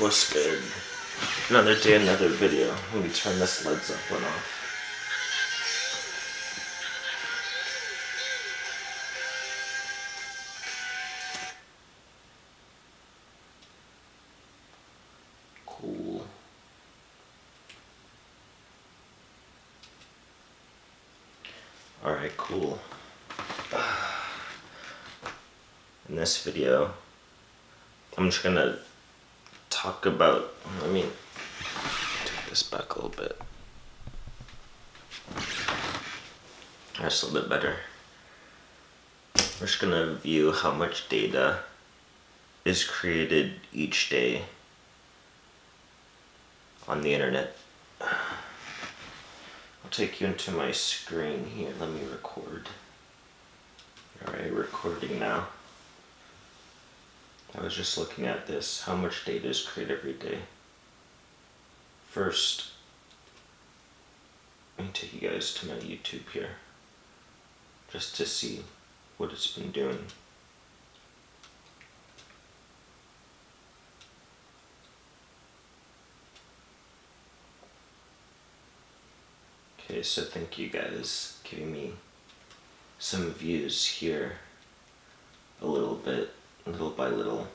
What's good? Another day, another video. Let me turn this Led Zeppelin off. Cool. Alright, cool. In this video, I'm just gonna talk about, let me take this back a little bit. That's a little bit better. We're just gonna view how much data is created each day on the internet. I'll take you into my screen here. Let me record. Alright, recording now. I was just looking at this, how much data is created every day. First, let me take you guys to my YouTube here, just to see what it's been doing. Okay, so thank you guys giving me some views here, a little bit, little by little.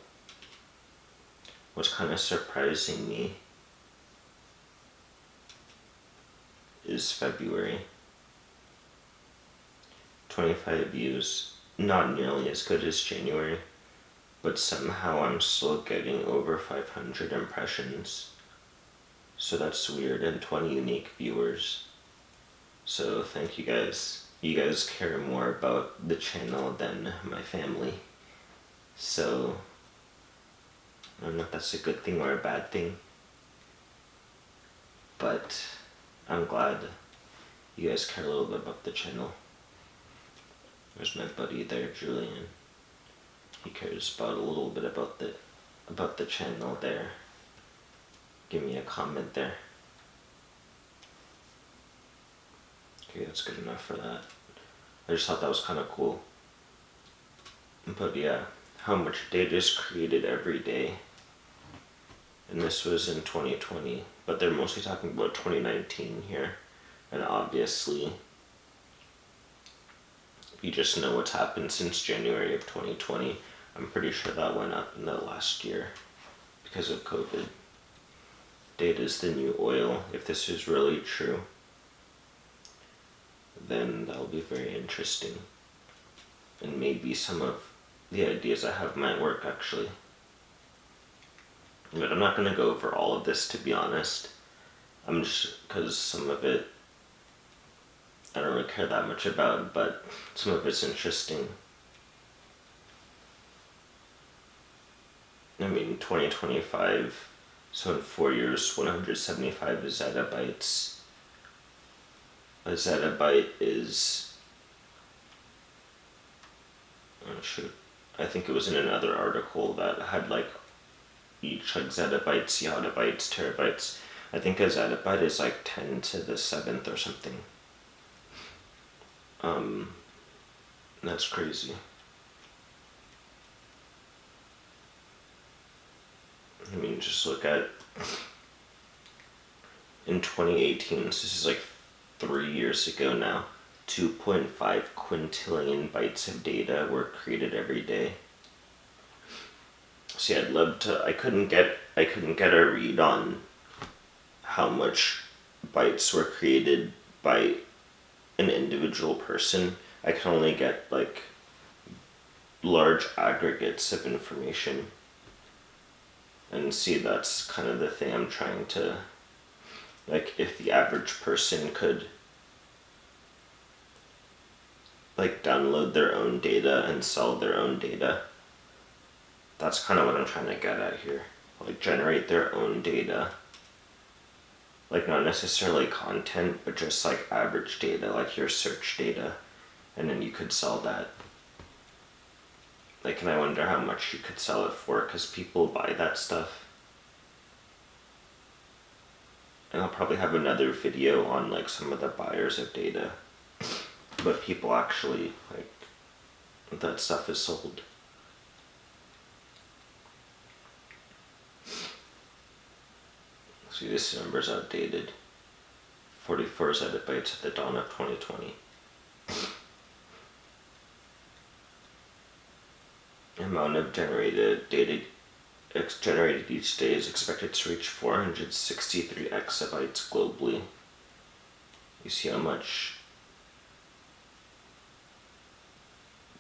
What's kind of surprising me is February. 25 views, not nearly as good as January, but somehow I'm still getting over 500 impressions. So that's weird, and 20 unique viewers. So thank you guys. You guys care more about the channel than my family. So I don't know if that's a good thing or a bad thing, but I'm glad you guys care a little bit about the channel. There's my buddy there, Julian. He cares about a little bit about the channel there. Give me a comment there. Okay, that's good enough for that. I just thought that was kind of cool. But yeah, how much data is created every day. And this was in 2020, but they're mostly talking about 2019 here. And obviously, you just know what's happened since January of 2020. I'm pretty sure that went up in the last year because of COVID. Data is the new oil. If this is really true, then that'll be very interesting. And maybe some of the ideas I have might work actually. But I'm not going to go over all of this, to be honest. I'm just, because some of it I don't really care that much about, but some of it's interesting. I mean, 2025, so in 4 years, 175 zettabytes. A zettabyte is, oh shoot, I think it was in another article that had like each like zettabytes, yottabytes, terabytes. I think a zettabyte is like 10 to the 7th or something. That's crazy. I mean, just look at in 2018, so this is like 3 years ago now, 2.5 quintillion bytes of data were created every day. See, I'd love to, I couldn't get a read on how much bytes were created by an individual person. I can only get like large aggregates of information. And see, that's kind of the thing I'm trying to, like, if the average person could like download their own data and sell their own data, that's kind of what I'm trying to get at here. Like, generate their own data. Like, not necessarily content, but just like average data, like your search data, and then you could sell that. Like, and I wonder how much you could sell it for, because people buy that stuff. And I'll probably have another video on like some of the buyers of data, but people actually, like, that stuff is sold. See, this number's outdated. 44 zettabytes at the dawn of 2020. Amount of generated data generated each day is expected to reach 463 exabytes globally. You see how much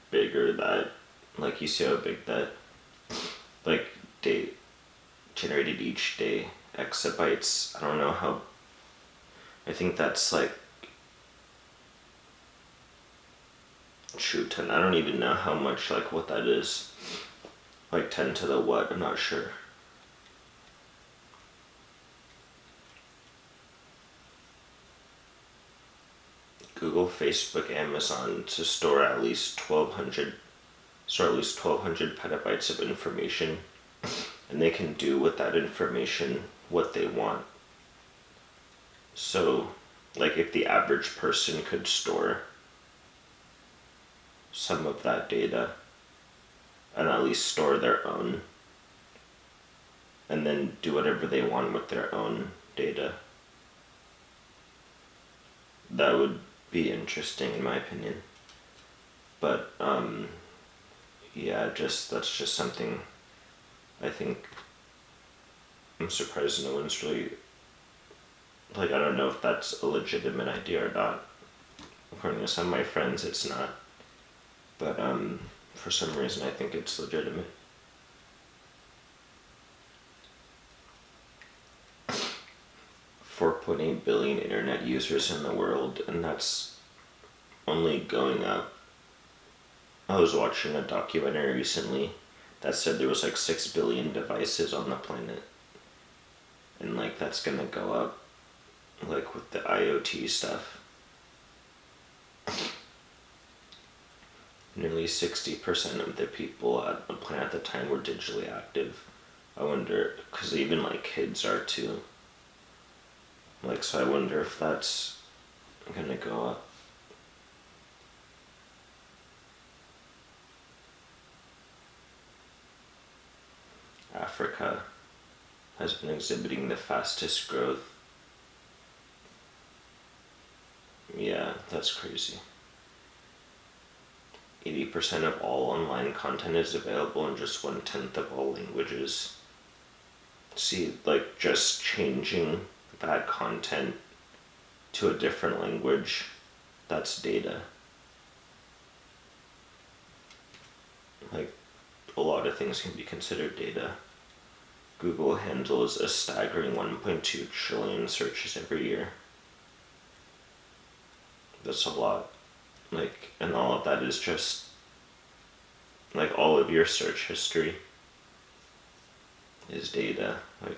bigger that, like, you see how big that, like, day generated each day, exabytes. I don't know how, I think that's like, shoot, and I don't even know how much, like, what that is. Like 10 to the what, I'm not sure. Google, Facebook, Amazon to store at least 1,200 petabytes of information, and they can do with that information what they want. So, like, if the average person could store some of that data and at least store their own, and then do whatever they want with their own data, that would be interesting in my opinion. But yeah, that's just something I think I'm surprised no one's really, like, I don't know if that's a legitimate idea or not. According to some of my friends, it's not. But for some reason I think it's legitimate. 4.8 billion internet users in the world, and that's only going up. I was watching a documentary recently that said there was like 6 billion devices on the planet, and like that's gonna go up, like with the IoT stuff. Nearly 60% of the people at the planet at the time were digitally active. I wonder, because even like kids are too. Like, so I wonder if that's gonna go up. Africa has been exhibiting the fastest growth. Yeah, that's crazy. 80% of all online content is available in just 1/10 of all languages. See, like, just changing that content to a different language, that's data. Like, a lot of things can be considered data. Google handles a staggering 1.2 trillion searches every year. That's a lot. Like, and all of that is just, like, all of your search history is data. Like,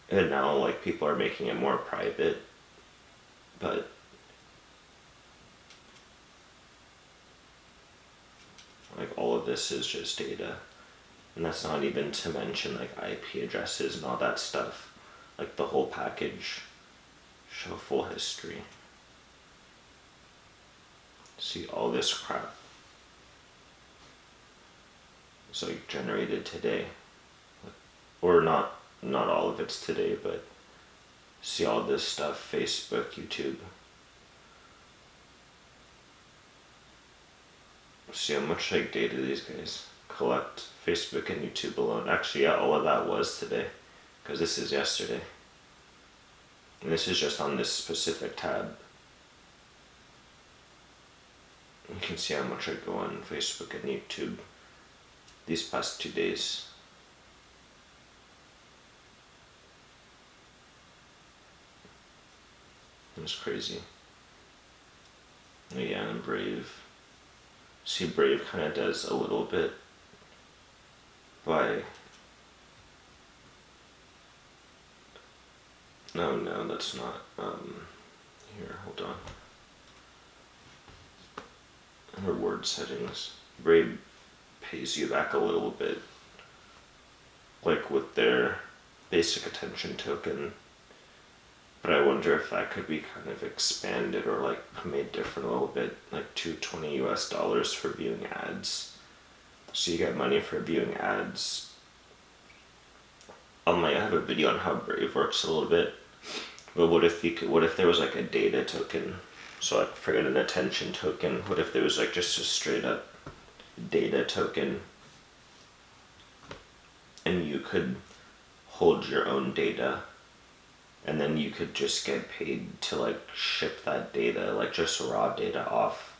and now, like, people are making it more private, but like, all of this is just data. And that's not even to mention, like, IP addresses and all that stuff. Like, the whole package. Show full history. See, all this crap is, like, generated today. Or not all of it's today, but see all this stuff, Facebook, YouTube. See how much, like, data these guys collect. Facebook and YouTube alone. Actually, yeah, all of that was today, because this is yesterday. And this is just on this specific tab. You can see how much I go on Facebook and YouTube these past 2 days. It's crazy. Yeah, and Brave. See, Brave kind of does a little bit by... No, that's not. Here, hold on. Reward settings. Brave pays you back a little bit, like with their basic attention token. But I wonder if that could be kind of expanded or, like, made different a little bit, like $220 US for viewing ads. So you get money for viewing ads. I have a video on how Brave works a little bit. But what if there was like a data token? So like forget an attention token. What if there was like just a straight up data token and you could hold your own data and then you could just get paid to like ship that data, like just raw data off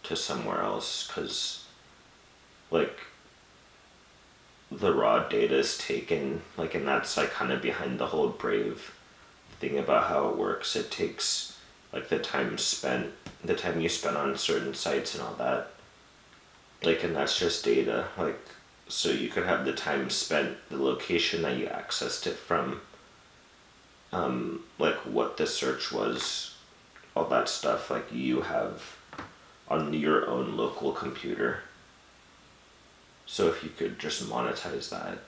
to somewhere else, because like the raw data is taken, like, and that's like kind of behind the whole Brave thing about how it works. It takes like the time you spent on certain sites and all that, like, and that's just data, like, so you could have the time spent, the location that you accessed it from, like what the search was, all that stuff, like you have on your own local computer. So if you could just monetize that,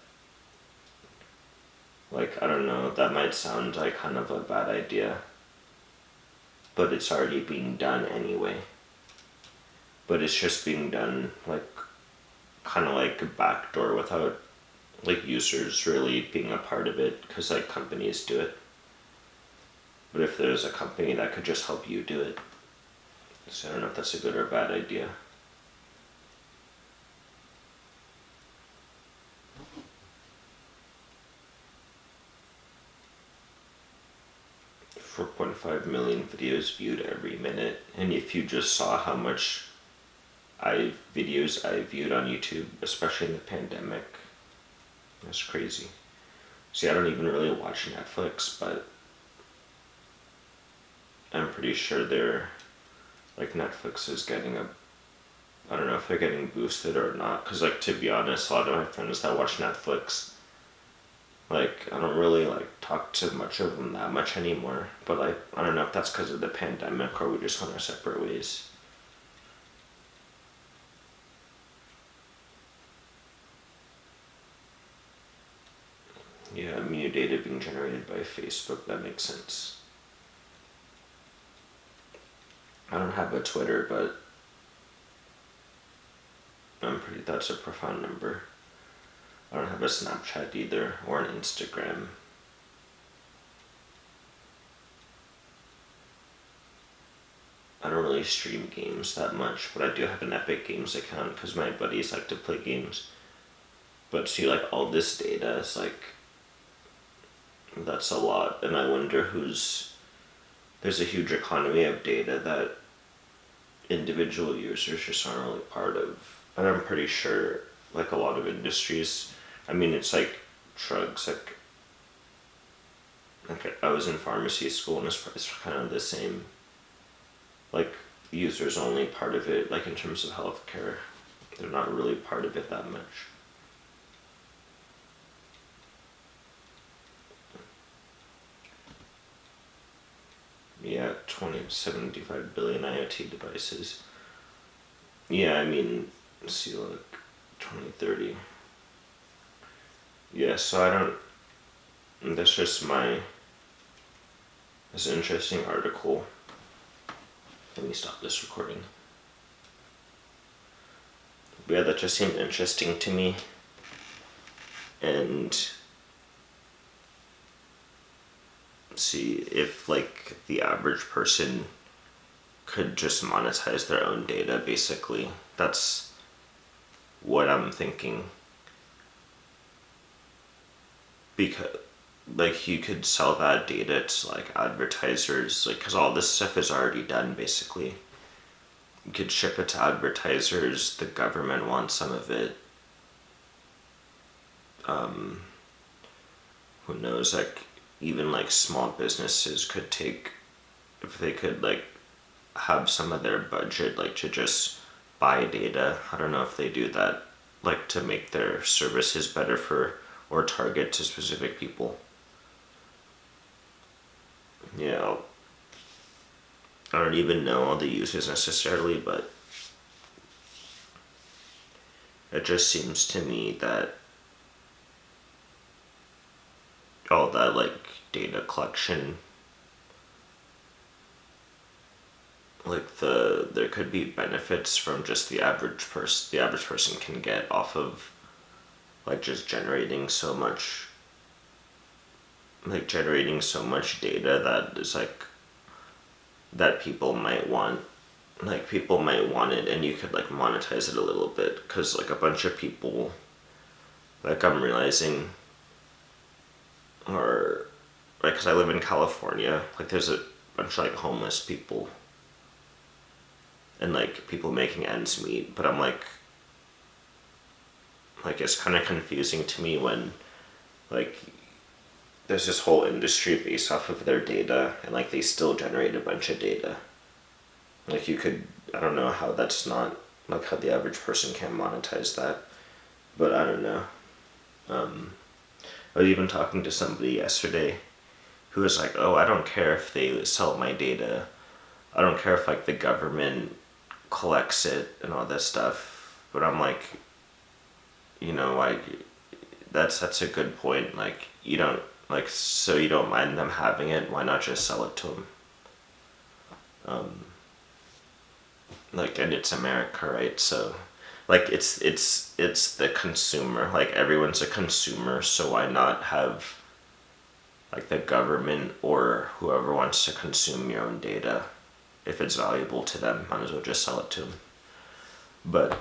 like, I don't know, that might sound like kind of a bad idea, but it's already being done anyway. But it's just being done like kind of like a backdoor without like users really being a part of it, because like companies do it. But if there's a company that could just help you do it, so I don't know if that's a good or bad idea. 4.5 million videos viewed every minute, and if you just saw how much videos I viewed on YouTube, especially in the pandemic, that's crazy. See, I don't even really watch Netflix, but I'm pretty sure they're, like, Netflix is getting a, I don't know if they're getting boosted or not, because, like, to be honest, a lot of my friends that watch Netflix, like, I don't really, like, talk to much of them that much anymore, but, like, I don't know if that's because of the pandemic or we just went our separate ways. Yeah, new data being generated by Facebook, that makes sense. I don't have a Twitter, but that's a profound number. I don't have a Snapchat either, or an Instagram. I don't really stream games that much, but I do have an Epic Games account because my buddies like to play games. But see, like, all this data is like, that's a lot, and I wonder there's a huge economy of data that individual users just aren't really part of. And I'm pretty sure, like, a lot of industries, I mean, it's like drugs, like I was in pharmacy school and it's kind of the same. Like, users only part of it, like in terms of healthcare, they're not really part of it that much. Yeah, 75 billion IoT devices. Yeah, I mean, see, like, 2030. Yeah, so I don't, that's just it's an interesting article. Let me stop this recording. But yeah, that just seemed interesting to me. And see if, like, the average person could just monetize their own data, basically. That's what I'm thinking. Because, like, you could sell that data to, like, advertisers, like, because all this stuff is already done, basically. You could ship it to advertisers, the government wants some of it. Who knows, like, even, like, small businesses could take, if they could, like, have some of their budget, like, to just buy data. I don't know if they do that, like, to make their services better for, or target to specific people. Yeah, I don't even know all the uses necessarily, but it just seems to me that all that, like, data collection, like, there could be benefits from just the average person can get off of, like, just generating so much like generating so much data that is like that people might want, like people might want it, and you could like monetize it a little bit, because like a bunch of people, like I'm realizing, or like, because I live in California, like there's a bunch of like homeless people and like people making ends meet, but I'm like it's kind of confusing to me when like there's this whole industry based off of their data, and like they still generate a bunch of data. Like you could, I don't know how that's not, like how the average person can't monetize that, but I don't know. I was even talking to somebody yesterday who was like, oh, I don't care if they sell my data. I don't care if like the government collects it and all this stuff. But I'm like, like that's a good point. Like you don't, like, so you don't mind them having it. Why not just sell it to them? Like, and it's America, right? So like it's the consumer. Like everyone's a consumer, so why not have like the government or whoever wants to consume your own data? If it's valuable to them, might as well just sell it to them. But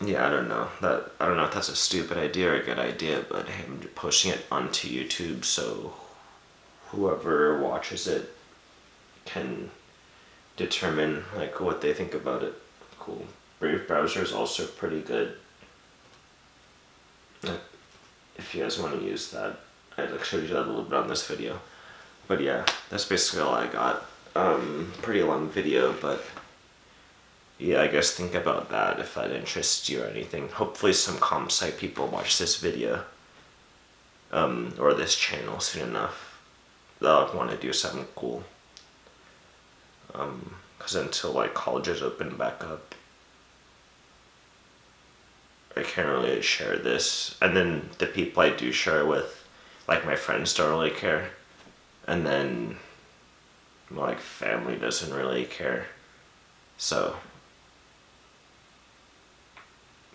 yeah, I don't know if that's a stupid idea or a good idea, but hey, I'm posting it onto YouTube, so whoever watches it can determine like what they think about it. Cool. Brave browser is also pretty good. Like, if you guys want to use that, I like showed you that a little bit on this video. But yeah, that's basically all I got. Pretty long video, but yeah, I guess think about that if that interests you or anything. Hopefully some comp sci people watch this video, or this channel soon enough. They'll want to do something cool. Because until like colleges open back up, I can't really share this. And then the people I do share with, like my friends don't really care. And then like family doesn't really care. So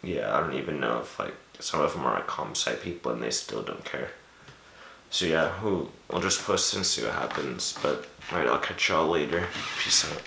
yeah, I don't even know if like some of them are like comp sci people and they still don't care. So yeah, I'll just post and see what happens. But alright, I'll catch y'all later. Peace out.